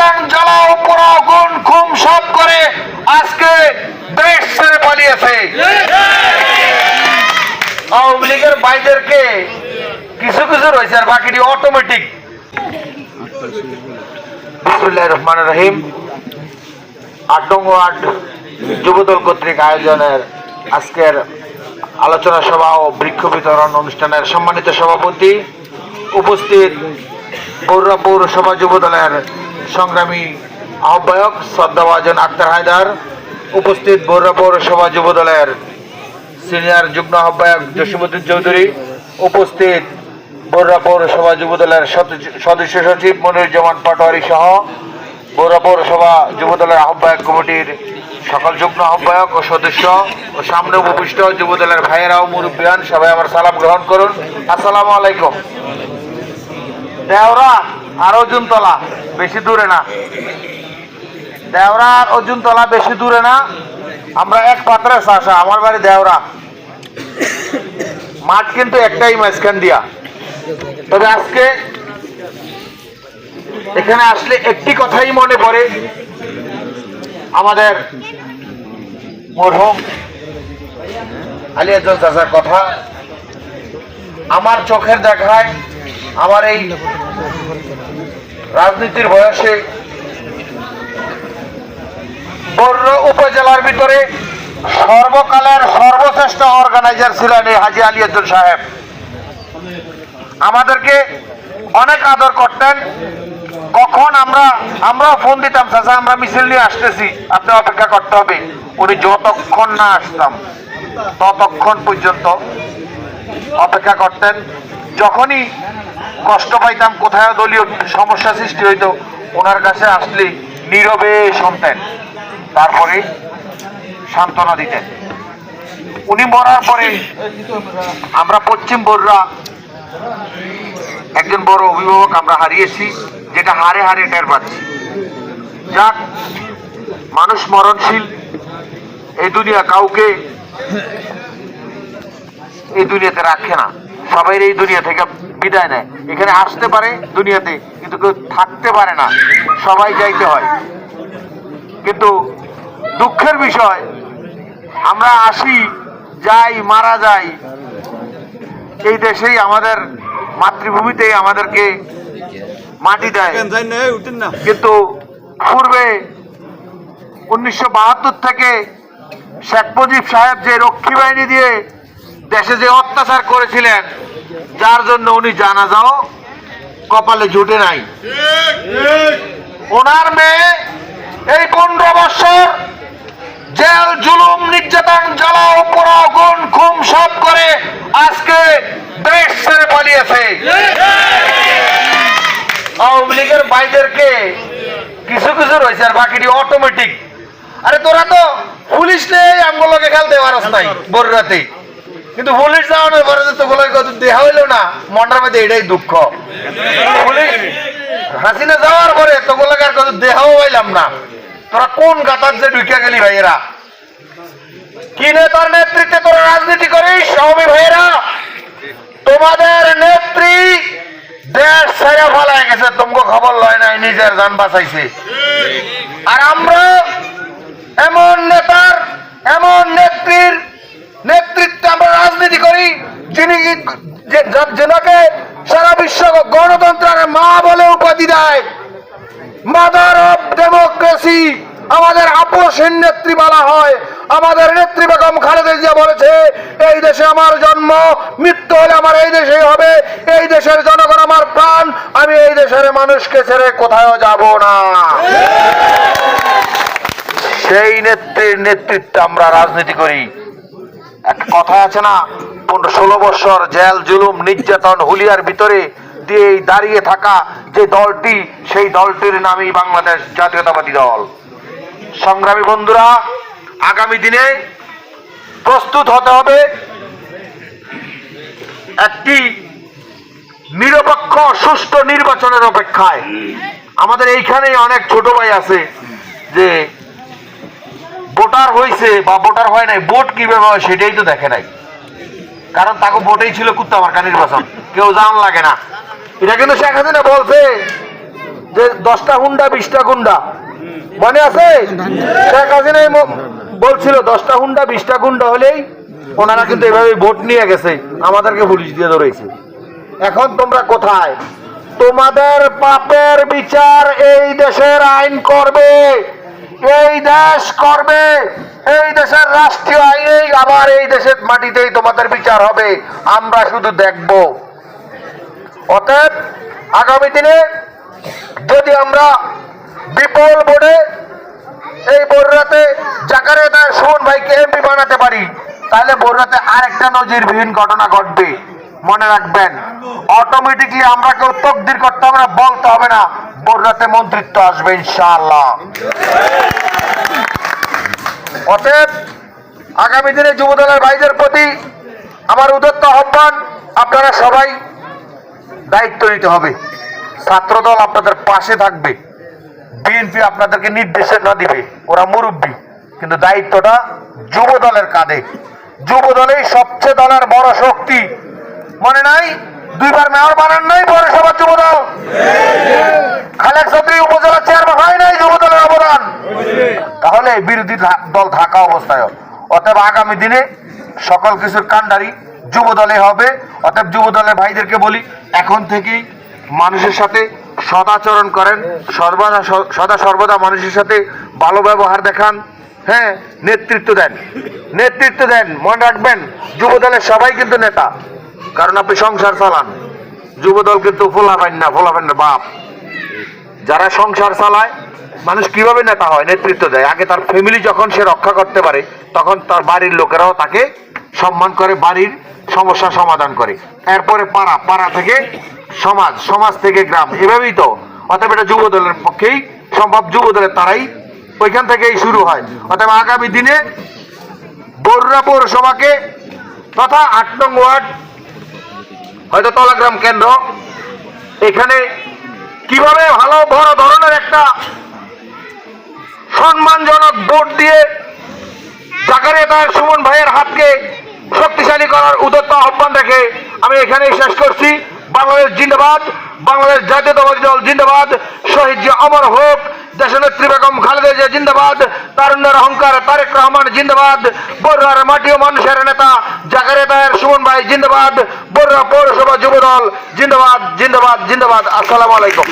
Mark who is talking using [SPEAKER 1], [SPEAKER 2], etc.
[SPEAKER 1] নির্যাতন জ্বালাও পোড়াও গুণ খুম সব করে আজকে দেশ ছেড়ে পালিয়েছে। আওয়ামী লীগের ভাইদেরকে কিছু কিছু রয়েছে আর বাকিটি অটোমেটিক। বিসমিল্লাহির রহমানির রহিম। ৮ নং ওয়ার্ড যুবদল কর্তৃক আয়োজনের আজকের আলোচনা সভা ও বৃক্ষ বিতরণ অনুষ্ঠানের সম্মানিত সভাপতি, উপস্থিত বরুড়া পৌরসভা যুবদলের সংগ্রামী আহ্বায়ক শ্রদ্ধাভাজন আক্তার হায়দার, উপস্থিত বরুড়া পৌরসভা যুবদলের সিনিয়র যুগ্ম আহ্বায়ক জসিমউদ্দিন চৌধুরী, উপস্থিত বরুড়া পৌরসভা যুবদলের সদস্য সচিব মনিরুজ্জামান পাটোয়ারি সহ বরুড়া পৌরসভা যুবদলের আহ্বায়ক কমিটির সকল যুগ্ম আহ্বায়ক ও সদস্য ও সামনে উপবিষ্ট যুবদলের ভাইয়েরা ও মুরব্বিয়ান, সবাই আমার সালাম গ্রহণ করুন। আসসালামু আলাইকুম। দেওরা আর অজুনতলা বেশি দূরে না, দেওরা আর অজুনতলা বেশি দূরে না, আমরা এক পাত্রে আসা। আমার বাড়ি দেওরা, মাঠ কিন্তু একটাই মাঝখান দিয়া। তবে আজকে এখানে আসলে একটি কথাই মনে পড়ে, আমাদের মরহুম আলিয়াজল চাচার কথা। আমার চোখের দেখায়, আমার এই রাজনীতির বয়সে বরুড়া উপজেলার ভিতরে সর্বকালের সর্বশ্রেষ্ঠ অর্গানাইজার ছিলেন এই হাজী আলিয়াজল সাহেব। আমাদেরকে অনেক আদর করতেন। কখন আমরাও ফোন দিতাম, চাচা আমরা মিছিল নিয়ে আসতেছি, আপনি অপেক্ষা করতে হবে। উনি যতক্ষণ না আসতাম ততক্ষণ পর্যন্ত অপেক্ষা করতেন। যখনই কষ্ট পাইতাম, কোথায় দলীয় সমস্যা সৃষ্টি হইতো, ওনার কাছে আসলে নীরবে শুনতেন, তারপরে সান্ত্বনা দিতেন। উনি মরার পরে আমরা পশ্চিম বরুড়া একজন বড় অভিভাবক আমরা হারিয়েছি, যেটা হারে হারে টের পাচ্ছি। যাক, মানুষ মরণশীল, এই দুনিয়া কাউকে এই দুনিয়াতে রাখে না, সবাই এই দুনিয়া থেকে বিদায় নেয়। এখানে আসতে পারে দুনিয়াতে, কিন্তু কেউ থাকতে পারে না, সবাই যাইতে হয়। কিন্তু দুঃখের বিষয়, আমরা আসি, যাই, মারা যাই, এই দেশেই আমাদের মাতৃভূমিতেই আমাদেরকে মাটি দেয়। কিন্তু পূর্বে 1972 থেকে শেখ মুজিব সাহেব যে রক্ষী বাহিনী দিয়ে দেশে যে অত্যাচার করেছিলেন, যার জন্য উনি জানাজাও কপালে জুটে নাই। ওনার মেয়ে এই 15 বছর জেল, জুলুম, নির্যাতন, জ্বালাও পোড়াও গুণ খুম সব করে আজকে দেশ ছেড়ে পালিয়েছে। আওয়ামী লীগের ভাইদেরকে কিছু কিছু রয়েছে আর বাকিটি অটোমেটিক। আরে তোরা তো পুলিশ নেই, আমগুলোকে খেলতে পারস নাই বরুড়াতে, কিন্তু পুলিশ যাওয়ানোর পরে তো দেহা হইল না। মনটার মধ্যে এটাই দুঃখ। পুলিশ হাসিনা যাওয়ার পরে তোগুলোকে আর কত দেহাও হইলাম না। তোরা কোন গাতার যে ঢুকে গেলি ভাইয়েরা? কি নেতার নেতৃত্বে তোরা রাজনীতি করিস? সৌমি ভাইয়েরা, তোমাদের নেত্রী দেশ ছেড়ে ফেলায় গেছে, তোমাকে খবর লয় নাই, নিজের জান বাঁচাইছে। আর আমরা এমন নেতার, এমন নেত্রীর নেতৃত্বে আমরা রাজনীতি করি, যেনাকে সারা বিশ্ব গণতন্ত্রের মা বলে উপাধি দেয়, মাদার অফ ডেমোক্রেসি। আমাদের আপোষহীন নেত্রী বলা হয়। আমাদের নেত্রী বেগম খালেদা জিয়া বলেছে, এই দেশে আমার জন্ম, মৃত্যু হলে আমার এই দেশেই হবে, এই দেশের জনগণ আমার প্রাণ, আমি এই দেশের মানুষকে ছেড়ে কোথাও যাব না। সেই নেত্রীর নেতৃত্বে আমরা রাজনীতি করি। একটা কথা আছে না, 16 বছর জেল, জুলুম, নির্যাতন, হুলিয়ার ভিতরে দিয়ে দাঁড়িয়ে থাকা যে দলটি, সেই দলটির নামই বাংলাদেশ জাতীয়তাবাদী দল। সংগ্রামী বন্ধুরা, আগামী দিনে প্রস্তুত হতে হবে একটি নিরপেক্ষ সুষ্ঠু নির্বাচনের অপেক্ষায়। আমাদের এইখানে অনেক ছোট ভাই আছে যে ভোটার হয়েছে বা ভোটার হয় নাই, ভোট কিভাবে হয় সেটাই তো দেখে নাই। কারণ তাকে ভোটেই ছিল কুত্তা মার্কা নির্বাচন, কেউ জান লাগে না। এটা কিন্তু শেখ হাসিনা বলছে যে 10টা হুন্ডা 20টা গুন্ডা, মনে আছে? শেখ হাসিনাই বলছিল 10টা হুন্ডা 20টা গুন্ডা হলেই ওনারা কিন্তু এভাবে ভোট নিয়ে গেছে, আমাদেরকে পুলিশ দিয়ে ধরেছে। এখন তোমরা কোথায়? তোমাদের পাপের বিচার এই দেশের আইন করবে, এই দেশ করবে, এই দেশের রাষ্ট্রীয় আইনেই আবার এই দেশের মাটিতেই তোমাদের বিচার হবে, আমরা শুধু দেখব। অতএব আগামী দিনে যদি আমরা বিপুল ভোটে এই বড়রাতে জাকারিয়া সুমন ভাইকে এমপি বানাতে পারি, তাহলে বড়রাতে আরেকটা নজিরবিহীন ঘটনা ঘটবে। মনে রাখবেন, অটোমেটিকলি আমরা কেউ তকদির করতে হবে না, বলতে হবে না, বড়রাতে মন্ত্রিত্ব আসবে ইনশাআল্লাহ। অতএব আগামী দিনে যুবদলের ভাইদের প্রতি আমার উদাত্ত আহ্বান, আপনারা সবাই দায়িত্ব নিতে হবে। ছাত্রদল আপনাদের পাশে থাকবে, বিএনপি আপনাদেরকে নির্দেশনা দিবে, ওরা মুরব্বী, কিন্তু দায়িত্বটা যুব দলের কাঁধে। যুব দলেই সবচেয়ে দলের বড় শক্তি। মনে নাই 2বার মেয়র বানান নাই পৌরসভা যুব দল? খালেদ চৌধুরী উপজেলা চেয়ারম্যান হয় নাই যুব দলের অবদান? তাহলে বিরোধী দল থাকা অবস্থায়। অতএব আগামী দিনে সকল কিছুর কাণ্ডারি যুব দলে হবে। অতএব যুব দলের ভাইদেরকে বলি, এখন থেকেই মানুষের সাথে সদাচরণ করেন, সদা সর্বদা মানুষের সাথে ভালো ব্যবহার দেখান, হ্যাঁ, নেতৃত্ব দেন, নেতৃত্ব দেন। মনে রাখবেন, যুব দলের সবাই কিন্তু নেতা, কারণ আপনি সংসার চালান। যুব দল কিন্তু ফোলাবেন না বাপ। যারা সংসার চালায়, মানুষ কিভাবে নেতা হয়, নেতৃত্ব দেয়। আগে তার ফ্যামিলি যখন সে রক্ষা করতে পারে, তখন তার বাড়ির লোকেরাও তাকে সম্মান করে, বাড়ির সমস্যা সমাধান করে। এরপরে পাড়া থেকে সমাজ, সমাজ থেকে গ্রাম, এভাবেই তো। অতএব এটা যুব দলের পক্ষেই সম্ভব, যুব দলের তারাই ওইখান থেকেই শুরু হয়। অতএব আগামী দিনে বরুড়া পৌরসভাকে তথা 8 নং ওয়ার্ড, হয়তো তলাগ্রাম কেন্দ্র, এখানে কিভাবে ভালো বড় ধরনের একটা সম্মানজনক ভোট দিয়ে জাকারিয়া সুমন ভাইয়ের হাতকে শক্তিশালী করার উদ্যত আহ্বান রেখে আমি এখানেই শেষ করছি। বাংলাদেশ জিন্দাবাদ, বাংলাদেশ জাতীয়তাবাদী দল জিন্দাবাদ, শহীদ জি অমর হোক, দেশনেত্রী বেগম খালেদা জিয়া জিন্দাবাদ, তারুণ্যের অহংকার তারেক রহমান জিন্দাবাদ, বরুড়ার মাটি ও মানুষের নেতা জাকারিয়া সুমন ভাই জিন্দাবাদ, বরুড়া পৌরসভা যুবদল জিন্দাবাদ, জিন্দাবাদ, জিন্দাবাদ। আসসালামু আলাইকুম।